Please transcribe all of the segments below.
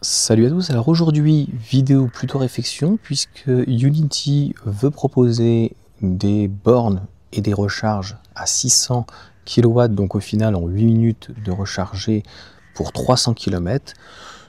Salut à tous, alors aujourd'hui vidéo plutôt réflexion puisque Unity veut proposer des bornes et des recharges à 600 kW, donc au final en 8 minutes de recharger pour 300 km.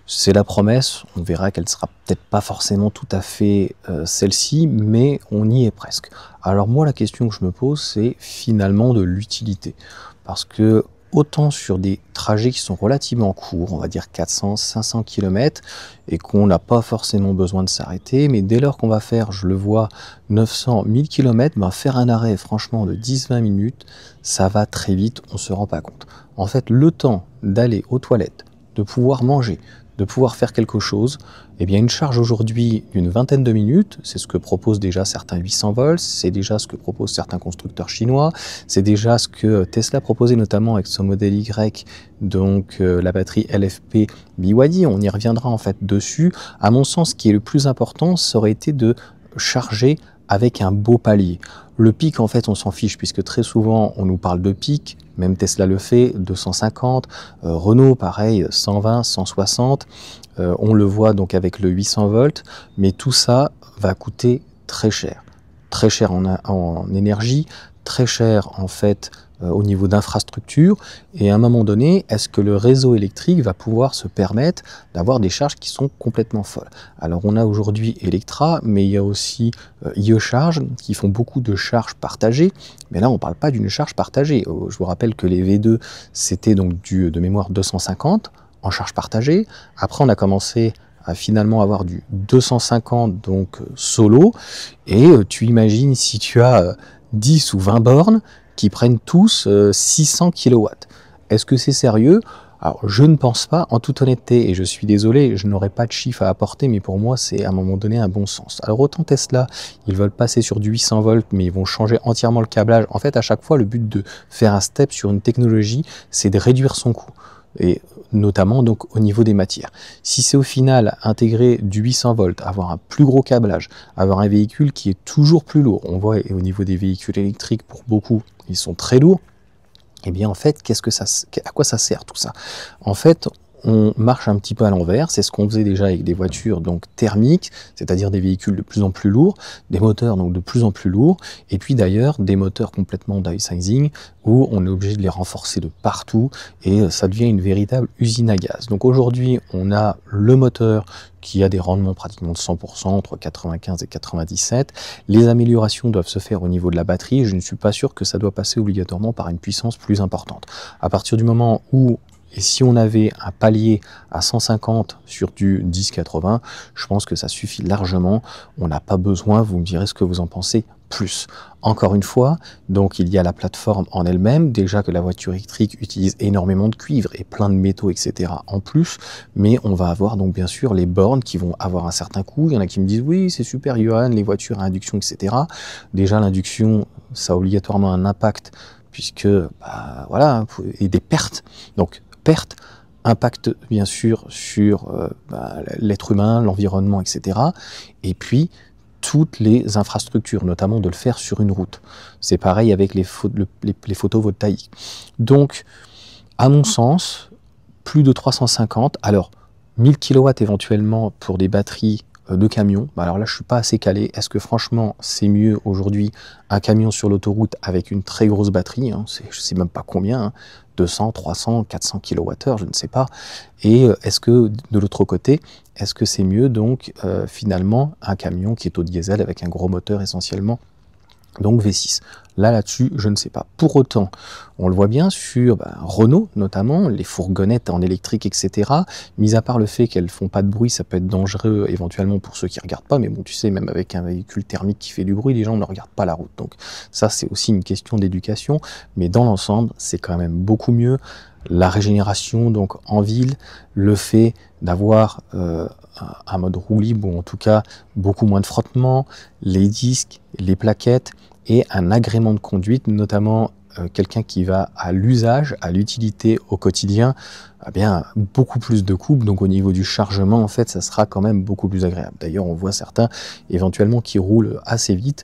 C'est la promesse, on verra qu'elle sera peut-être pas forcément tout à fait celle-ci, mais on y est presque. Alors moi la question que je me pose c'est finalement de l'utilité, parce que autant sur des trajets qui sont relativement courts, on va dire 400-500 km, et qu'on n'a pas forcément besoin de s'arrêter, mais dès lors qu'on va faire, je le vois, 900-1000 km, ben faire un arrêt franchement de 10-20 minutes, ça va très vite, on ne se rend pas compte. En fait, le temps d'aller aux toilettes, de pouvoir manger, de pouvoir faire quelque chose, eh bien une charge aujourd'hui d'une vingtaine de minutes, c'est ce que proposent déjà certains 800 volts, c'est déjà ce que proposent certains constructeurs chinois, c'est déjà ce que Tesla proposait notamment avec son modèle Y, donc la batterie LFP BYD, on y reviendra en fait dessus. À mon sens, ce qui est le plus important, ça aurait été de charger avec un beau palier. Le pic, en fait, on s'en fiche, puisque très souvent, on nous parle de pic, même Tesla le fait, 250, Renault, pareil, 120, 160, on le voit donc avec le 800 volts, mais tout ça va coûter très cher en énergie, très cher en fait au niveau d'infrastructure, et à un moment donné, est-ce que le réseau électrique va pouvoir se permettre d'avoir des charges qui sont complètement folles? Alors on a aujourd'hui Electra, mais il y a aussi IE-Charge qui font beaucoup de charges partagées, mais là on ne parle pas d'une charge partagée. Je vous rappelle que les V2 c'était donc de mémoire 250 en charge partagée. Après on a commencé à finalement avoir du 250 donc solo, et tu imagines si tu as 10 ou 20 bornes qui prennent tous 600 kW. Est-ce que c'est sérieux? Alors, je ne pense pas, en toute honnêteté, et je suis désolé, je n'aurai pas de chiffre à apporter, mais pour moi, c'est à un moment donné un bon sens. Alors, autant Tesla, ils veulent passer sur du 800 volts, mais ils vont changer entièrement le câblage. En fait, à chaque fois, le but de faire un step sur une technologie, c'est de réduire son coût, et notamment donc au niveau des matières. Si c'est au final intégrer du 800 volts, avoir un plus gros câblage, avoir un véhicule qui est toujours plus lourd, on voit au niveau des véhicules électriques, pour beaucoup, ils sont très lourds, et bien en fait, à quoi ça sert tout ça? En fait, on marche un petit peu à l'envers, c'est ce qu'on faisait déjà avec des voitures donc thermiques, c'est-à-dire des véhicules de plus en plus lourds, des moteurs donc de plus en plus lourds, et puis d'ailleurs des moteurs complètement downsizing, où on est obligé de les renforcer de partout, et ça devient une véritable usine à gaz. Donc aujourd'hui, on a le moteur qui a des rendements pratiquement de 100%, entre 95 et 97. Les améliorations doivent se faire au niveau de la batterie, et je ne suis pas sûr que ça doit passer obligatoirement par une puissance plus importante. À partir du moment où, et si on avait un palier à 150 sur du 10-80, je pense que ça suffit largement. On n'a pas besoin, vous me direz ce que vous en pensez, plus. Encore une fois, donc il y a la plateforme en elle-même, déjà que la voiture électrique utilise énormément de cuivre et plein de métaux, etc. en plus, mais on va avoir donc bien sûr les bornes qui vont avoir un certain coût. Il y en a qui me disent oui, c'est super Johan, les voitures à induction, etc. Déjà l'induction, ça a obligatoirement un impact, puisque voilà, et des pertes. Donc perte, impact bien sûr sur l'être humain, l'environnement, etc. Et puis toutes les infrastructures, notamment de le faire sur une route. C'est pareil avec les photovoltaïques. Donc, à mon sens, plus de 350, alors 1000 kW éventuellement pour des batteries de camions. Alors là, je ne suis pas assez calé. Est-ce que franchement, c'est mieux aujourd'hui un camion sur l'autoroute avec une très grosse batterie, hein, je ne sais même pas combien, hein, 200, 300, 400 kWh, je ne sais pas. Et est-ce que de l'autre côté, est-ce que c'est mieux donc finalement un camion qui est au diesel avec un gros moteur essentiellement, donc V6. Là-dessus, je ne sais pas. Pour autant, on le voit bien sur Renault, notamment, les fourgonnettes en électrique, etc. Mis à part le fait qu'elles font pas de bruit, ça peut être dangereux éventuellement pour ceux qui regardent pas, mais bon, tu sais, même avec un véhicule thermique qui fait du bruit, les gens ne regardent pas la route. Donc ça, c'est aussi une question d'éducation, mais dans l'ensemble, c'est quand même beaucoup mieux. La régénération donc en ville, le fait d'avoir un mode roue libre, ou en tout cas beaucoup moins de frottement, les disques, les plaquettes, et un agrément de conduite, notamment quelqu'un qui va à l'usage, à l'utilité au quotidien, eh bien beaucoup plus de couple, donc au niveau du chargement, en fait, ça sera quand même beaucoup plus agréable. D'ailleurs, on voit certains éventuellement qui roulent assez vite.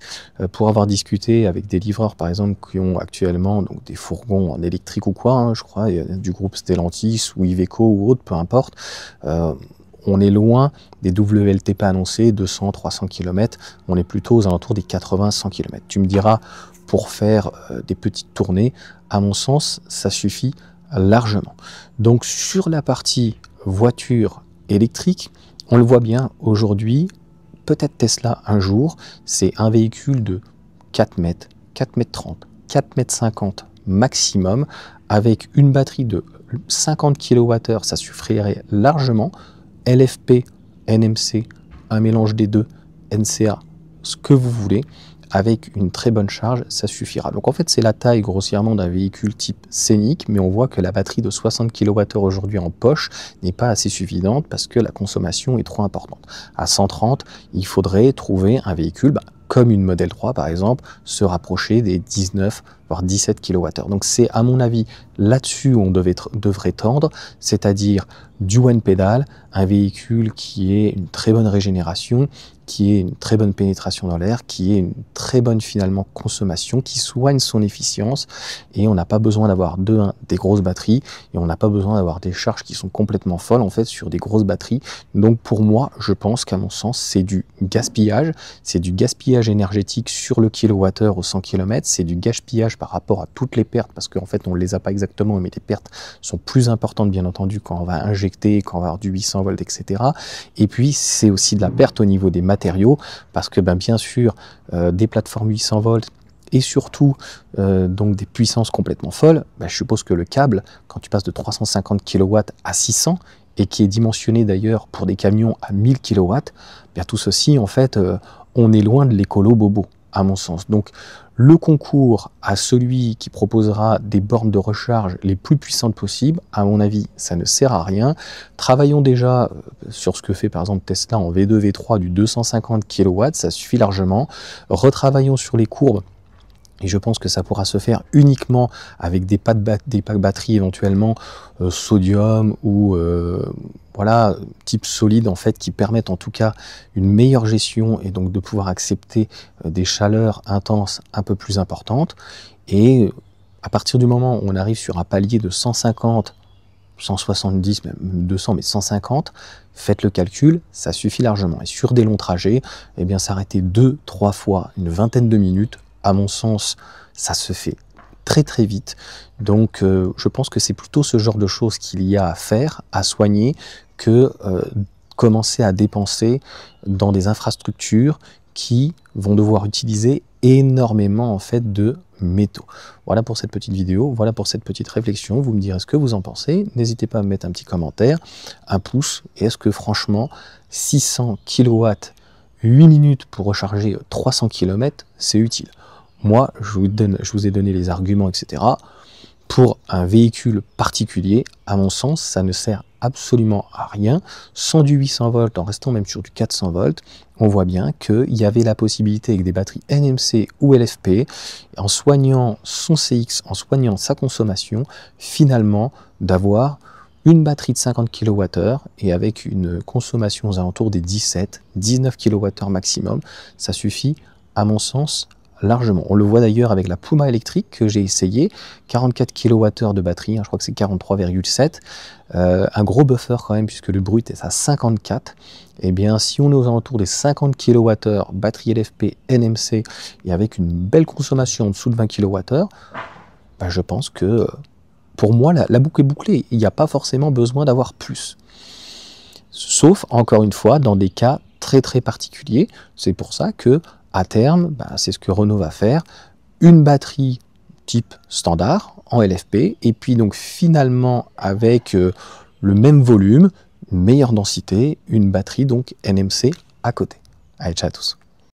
Pour avoir discuté avec des livreurs, par exemple, qui ont actuellement donc des fourgons en électrique ou quoi, hein, je crois, du groupe Stellantis ou Iveco ou autre, peu importe, on est loin des WLTP annoncés, 200-300 km, on est plutôt aux alentours des 80-100 km. Tu me diras, pour faire des petites tournées, à mon sens, ça suffit largement. Donc sur la partie voiture électrique, on le voit bien aujourd'hui, peut-être Tesla un jour, c'est un véhicule de 4 mètres, 4 mètres 30, 4 mètres 50 maximum, avec une batterie de 50 kWh, ça suffirait largement. LFP, NMC, un mélange des deux, NCA, ce que vous voulez, avec une très bonne charge, ça suffira. Donc en fait, c'est la taille grossièrement d'un véhicule type Scénic, mais on voit que la batterie de 60 kWh aujourd'hui en poche n'est pas assez suffisante parce que la consommation est trop importante. À 130, il faudrait trouver un véhicule, comme une Model 3 par exemple, se rapprocher des 19 voire 17 kWh. Donc c'est à mon avis là-dessus où on devrait tendre, c'est-à-dire du one pedal, un véhicule qui ait une très bonne régénération, qui ait une très bonne pénétration dans l'air, qui ait une très bonne finalement consommation, qui soigne son efficience, et on n'a pas besoin d'avoir des grosses batteries, et on n'a pas besoin d'avoir des charges qui sont complètement folles en fait sur des grosses batteries. Donc pour moi, je pense qu'à mon sens, c'est du gaspillage énergétique sur le kilowattheure au 100 km, c'est du gaspillage par rapport à toutes les pertes, parce qu'en fait on ne les a pas exactement, mais les pertes sont plus importantes bien entendu quand on va injecter, quand on va avoir du 800 volts, etc. Et puis c'est aussi de la perte au niveau des matériaux, parce que bien sûr des plateformes 800 volts et surtout donc des puissances complètement folles, je suppose que le câble, quand tu passes de 350 kW à 600, et qui est dimensionné d'ailleurs pour des camions à 1000 kW, tout ceci en fait, on est loin de l'écolo bobo, à mon sens. Donc le concours à celui qui proposera des bornes de recharge les plus puissantes possibles, à mon avis, ça ne sert à rien. Travaillons déjà sur ce que fait par exemple Tesla en V2, V3 du 250 kW, ça suffit largement. Retravaillons sur les courbes. Et je pense que ça pourra se faire uniquement avec des packs batteries éventuellement sodium ou voilà, type solide en fait, qui permettent en tout cas une meilleure gestion et donc de pouvoir accepter des chaleurs intenses un peu plus importantes. Et à partir du moment où on arrive sur un palier de 150, 170, même 200, mais 150, faites le calcul, ça suffit largement. Et sur des longs trajets, eh bien s'arrêter 2-3 fois une vingtaine de minutes, à mon sens, ça se fait très très vite. Donc je pense que c'est plutôt ce genre de choses qu'il y a à faire, à soigner, que commencer à dépenser dans des infrastructures qui vont devoir utiliser énormément en fait de métaux. Voilà pour cette petite vidéo, voilà pour cette petite réflexion. Vous me direz ce que vous en pensez. N'hésitez pas à me mettre un petit commentaire, un pouce. Et est-ce que franchement 600 kW, 8 minutes pour recharger 300 km, c'est utile? Moi, je vous ai donné les arguments, etc. Pour un véhicule particulier, à mon sens, ça ne sert absolument à rien. Sans du 800 volts, en restant même sur du 400 volts, on voit bien qu'il y avait la possibilité avec des batteries NMC ou LFP, en soignant son CX, en soignant sa consommation, finalement d'avoir une batterie de 50 kWh et avec une consommation aux alentours des 17-19 kWh maximum, ça suffit, à mon sens, largement. On le voit d'ailleurs avec la Puma électrique que j'ai essayé, 44 kWh de batterie, je crois que c'est 43,7, un gros buffer quand même puisque le brut est à 54. Et bien si on est aux alentours des 50 kWh, batterie LFP, NMC et avec une belle consommation en dessous de 20 kWh, je pense que pour moi la boucle est bouclée, il n'y a pas forcément besoin d'avoir plus. Sauf, encore une fois, dans des cas très très particuliers. C'est pour ça que à terme, c'est ce que Renault va faire, une batterie type standard en LFP, et puis donc finalement avec le même volume, une meilleure densité, une batterie donc NMC à côté. Allez, ciao à tous.